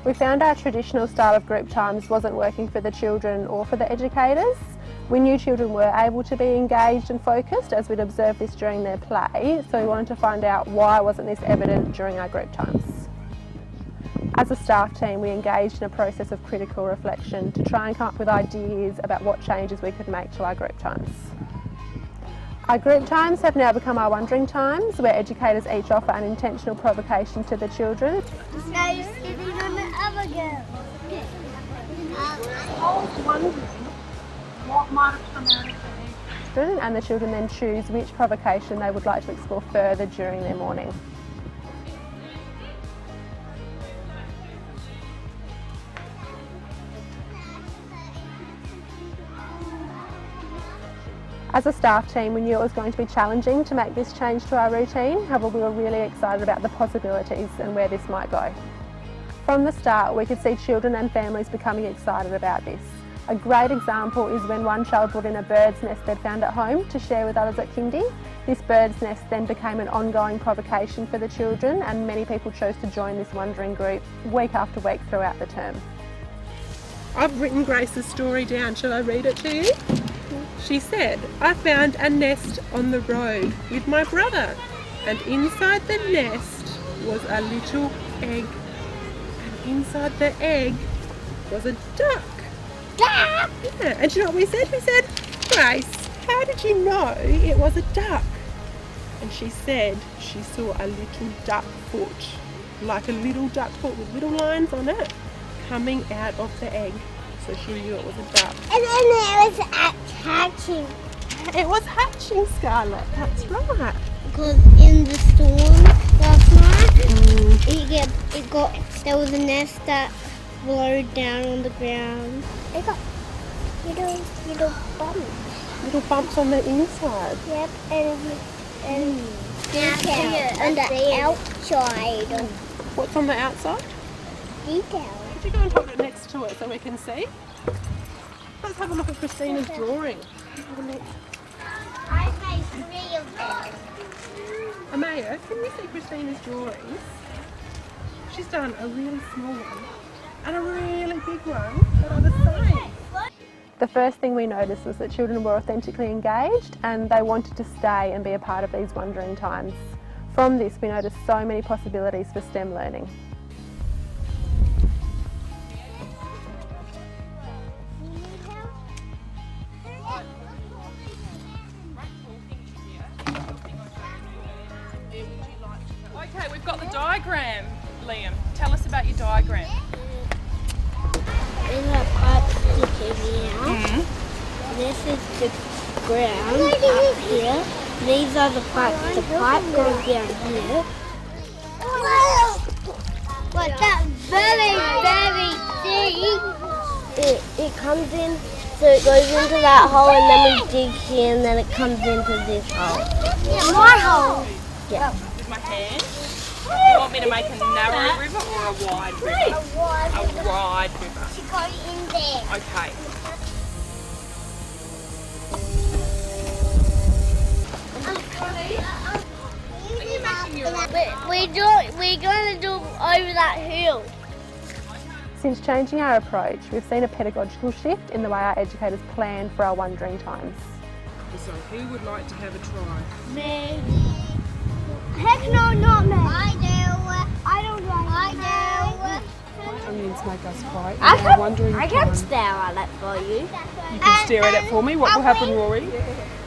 We found our traditional style of group times wasn't working for the children or for the educators. We knew children were able to be engaged and focused as we'd observed this during their play, so we wanted to find out why wasn't this evident during our group times. As a staff team, we engaged in a process of critical reflection to try and come up with ideas about what changes we could make to our group times. Our group times have now become our wondering times, where educators each offer an intentional provocation to the children. Now you're sitting on the other girl. I was wondering what might have come out of the egg. And the children then choose which provocation they would like to explore further during their morning. As a staff team, we knew it was going to be challenging to make this change to our routine, however we were really excited about the possibilities and where this might go. From the start, we could see children and families becoming excited about this. A great example is when one child brought in a bird's nest they'd found at home to share with others at kindy. This bird's nest then became an ongoing provocation for the children, and many people chose to join this wondering group week after week throughout the term. I've written Grace's story down. Shall I read it to you? She said, I found a nest on the road with my brother, and inside the nest was a little egg, and inside the egg was a duck. Yeah, and do you know what we said? We said, Grace, how did you know it was a duck? And she said she saw a little duck foot, like a little duck foot with little lines on it, coming out of the egg. So she knew it was a duck. And then it was hatching. It was hatching, Scarlett. That's right. Because in the storm last night, there was a nest that flowed down on the ground. It got little bumps. Little bumps on the inside. Yep, and on the outside. What's on the outside? Detail. Could you go and hold it next to it so we can see? Let's have a look at Christina's drawing. I made 3 of them. Amaya, can you see Christina's drawings? She's done a really small one and a really big one that are the same. The first thing we noticed was that children were authentically engaged and they wanted to stay and be a part of these wondering times. From this, we noticed so many possibilities for STEM learning. Okay, we've got the diagram, Liam. Tell us about your diagram. There's a pipe sticking out. This is the ground up here. These are the pipes. The pipe goes down here. But that's very, very deep. It comes in, so it goes into that hole, and then we dig here, and then it comes into this hole. Yeah, my hole. Yeah. With my hand. You want me to make a narrow river or a wide river? A wide river. To go in there. Okay. We're going to do over that hill. Since changing our approach, we've seen a pedagogical shift in the way our educators plan for our wondering times. So who would like to have a try? Me. Heck no, not me. I do. I don't like I do. Onions make us quiet. I can stare at it for you. You can stare at it for me. What will happen, Rory?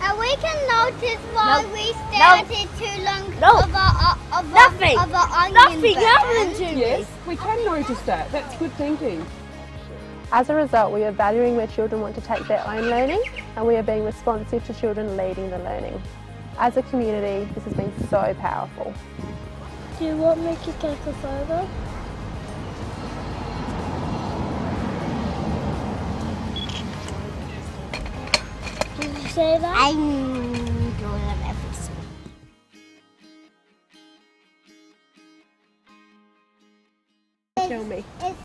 And we can notice why we stared at it too long of the onion. Nothing happened to me. Yes, we can notice that. That's good thinking. As a result, we are valuing where children want to take their own learning, and we are being responsive to children leading the learning. As a community, this has been so powerful. Do you want me to take a photo? Did you say that?